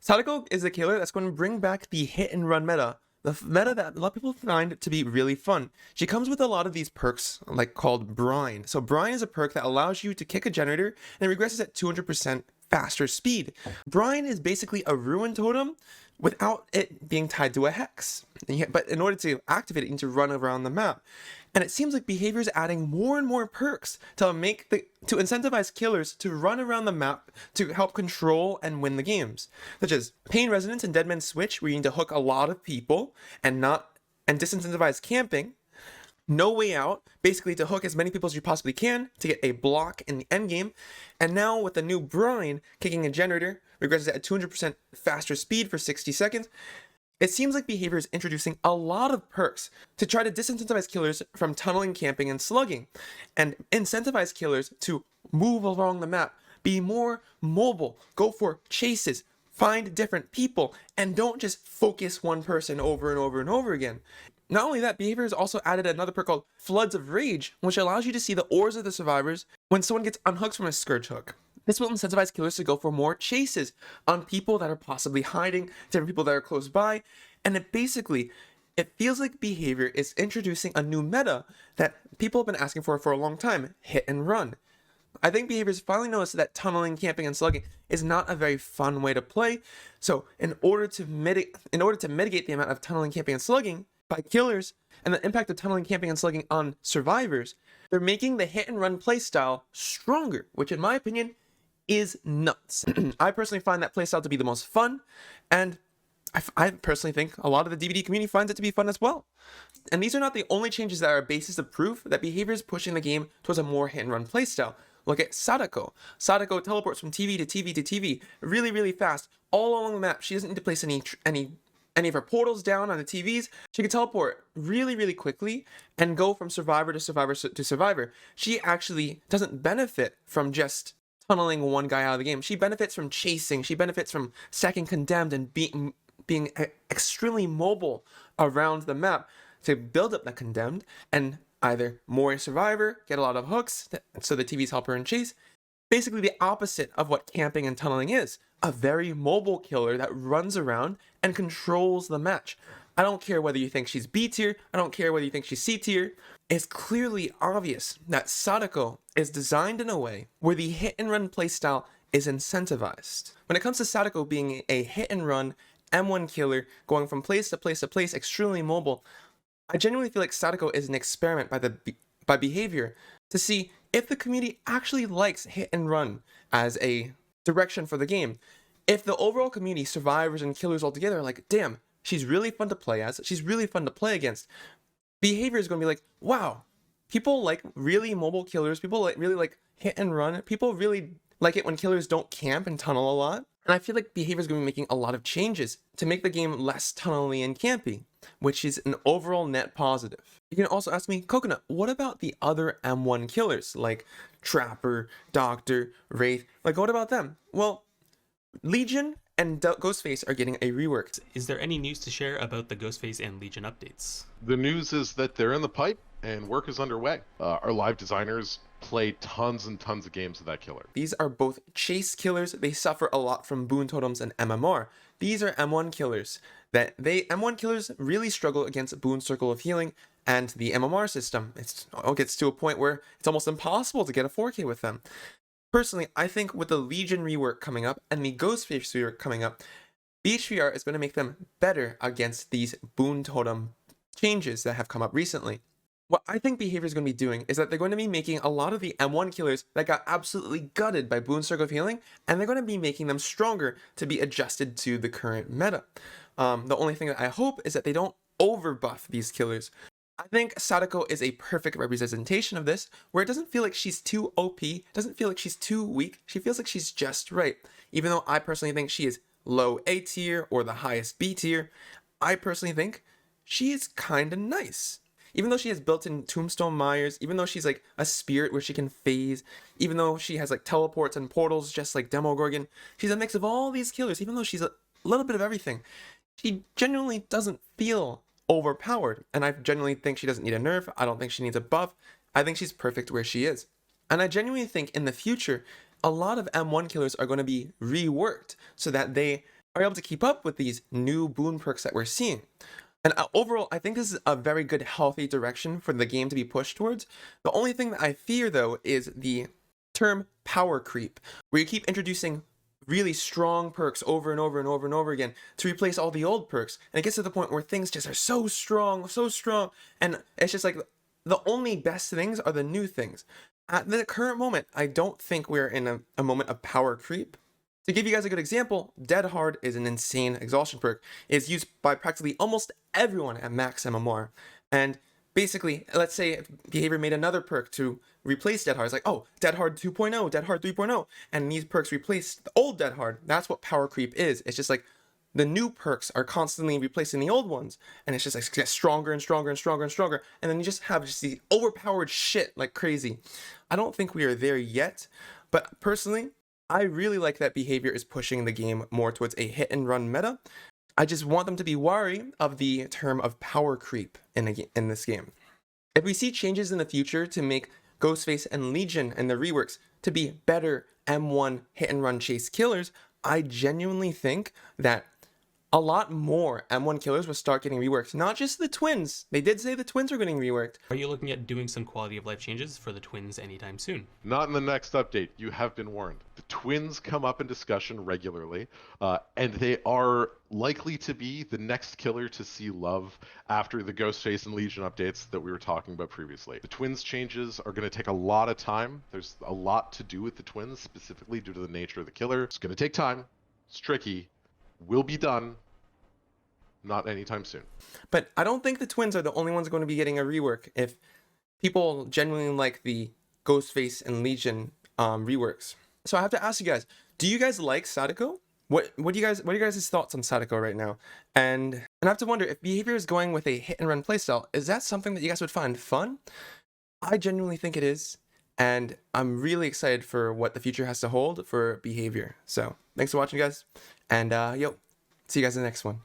Sadako is a killer that's going to bring back the hit and run meta. The meta that a lot of people find to be really fun. She comes with a lot of these perks, like called Brine. So Brine is a perk that allows you to kick a generator and it regresses at 200% faster speed. Brine is basically a ruin totem without it being tied to a hex. But in order to activate it, you need to run around the map. And it seems like Behavior is adding more and more perks to incentivize killers to run around the map to help control and win the games, such as Pain Resonance and Dead Man's Switch, where you need to hook a lot of people and disincentivize camping. No Way Out, basically to hook as many people as you possibly can to get a block in the end game. And now with the new Brine, kicking a generator regresses at 200% faster speed for 60 seconds. It seems like Behavior is introducing a lot of perks to try to disincentivize killers from tunneling, camping, and slugging, and incentivize killers to move along the map, be more mobile, go for chases, find different people, and don't just focus one person over and over and over again. Not only that, Behavior has also added another perk called Floods of Rage, which allows you to see the ores of the survivors when someone gets unhooked from a Scourge hook. This will incentivize killers to go for more chases on people that are possibly hiding, different people that are close by, and it feels like Behavior is introducing a new meta that people have been asking for a long time, hit and run. I think Behavior has finally noticed that tunneling, camping, and slugging is not a very fun way to play, so in order to mitigate the amount of tunneling, camping, and slugging by killers, and the impact of tunneling, camping, and slugging on survivors, they're making the hit and run playstyle stronger, which in my opinion is nuts. I personally find that playstyle to be the most fun, and I personally think a lot of the DVD community finds it to be fun as well. And these are not the only changes that are a basis of proof that Behavior is pushing the game towards a more hit and run playstyle. Look at Sadako. Sadako teleports from TV to TV to TV really, really fast, all along the map. She doesn't need to place any of her portals down on the TVs. She can teleport really, really quickly and go from survivor to survivor to survivor. She actually doesn't benefit from just tunneling one guy out of the game. She benefits from chasing. She benefits from stacking condemned and being extremely mobile around the map to build up the condemned and either more survivor, get a lot of hooks, so the TVs help her in chase. Basically the opposite of what camping and tunneling is. A very mobile killer that runs around and controls the match. I don't care whether you think she's B tier, I don't care whether you think she's C tier. It's clearly obvious that Sadako is designed in a way where the hit and run playstyle is incentivized. When it comes to Sadako being a hit and run M1 killer going from place to place to place, extremely mobile, I genuinely feel like Sadako is an experiment by Behavior to see if the community actually likes hit and run as a direction for the game. If the overall community, survivors and killers all together, are like, damn, she's really fun to play as, she's really fun to play against, Behavior is going to be like, wow, people like really mobile killers, people really like hit and run, people really like it when killers don't camp and tunnel a lot. And I feel like Behavior is going to be making a lot of changes to make the game less tunnely and campy, which is an overall net positive. You can also ask me, Coconut, what about the other M1 killers like Trapper, Doctor, Wraith? Like, what about them? Well, Legion and Ghostface are getting a rework. Is there any news to share about the Ghostface and Legion updates? The news is that they're in the pipe and work is underway. Our live designers play tons and tons of games of that killer. These are both chase killers. They suffer a lot from boon totems and MMR. These are M1 killers. M1 killers really struggle against Boon Circle of Healing and the MMR system. It gets to a point where it's almost impossible to get a 4K with them. Personally, I think with the Legion rework coming up and the Ghostface rework coming up, BHVR is going to make them better against these Boon Totem changes that have come up recently. What I think Behavior is going to be doing is that they're going to be making a lot of the M1 killers that got absolutely gutted by Boon Circle of Healing, and they're going to be making them stronger to be adjusted to the current meta. The only thing that I hope is that they don't overbuff these killers. I think Sadako is a perfect representation of this, where it doesn't feel like she's too OP, doesn't feel like she's too weak, she feels like she's just right. Even though I personally think she is low A tier or the highest B tier, I personally think she is kinda nice. Even though she has built-in Tombstone Myers, even though she's like a spirit where she can phase, even though she has like teleports and portals just like Demogorgon, she's a mix of all these killers, even though she's a little bit of everything. She genuinely doesn't feel overpowered, and I genuinely think she doesn't need a nerf. I don't think she needs a buff. I think she's perfect where she is. And I genuinely think in the future, a lot of M1 killers are going to be reworked so that they are able to keep up with these new boon perks that we're seeing. And overall, I think this is a very good, healthy direction for the game to be pushed towards. The only thing that I fear, though, is the term power creep, where you keep introducing really strong perks over and over and over and over again to replace all the old perks. And it gets to the point where things just are so strong, and it's just like the only best things are the new things. At the current moment, I don't think we're in a moment of power creep. To give you guys a good example, Dead Hard is an insane exhaustion perk. It's used by practically almost everyone at max MMR. And basically, let's say Behavior made another perk to replace Dead Hard. It's like, oh, Dead Hard 2.0, Dead Hard 3.0, and these perks replace the old Dead Hard. That's what power creep is. It's just like the new perks are constantly replacing the old ones, and it's just like gets stronger and stronger and stronger and stronger, and then you just have just the overpowered shit like crazy. I don't think we are there yet, but personally, I really like that Behavior is pushing the game more towards a hit and run meta. I just want them to be wary of the term of power creep in this game. If we see changes in the future to make Ghostface and Legion and the reworks to be better M1 hit and run chase killers, I genuinely think that a lot more M1 killers will start getting reworked. Not just the twins. They did say the twins are getting reworked. Are you looking at doing some quality of life changes for the twins anytime soon? Not in the next update. You have been warned. The twins come up in discussion regularly, and they are likely to be the next killer to see love after the Ghostface and Legion updates that we were talking about previously. The twins changes are going to take a lot of time. There's a lot to do with the twins, specifically due to the nature of the killer. It's going to take time. It's tricky. Will be done. Not anytime soon. But I don't think the twins are the only ones going to be getting a rework. If people genuinely like the Ghostface and Legion reworks. So I have to ask you guys, do you guys like Sadako? What are you guys' thoughts on Sadako right now? And I have to wonder, if Behavior is going with a hit and run playstyle, is that something that you guys would find fun? I genuinely think it is, and I'm really excited for what the future has to hold for Behavior. So thanks for watching, guys, and see you guys in the next one.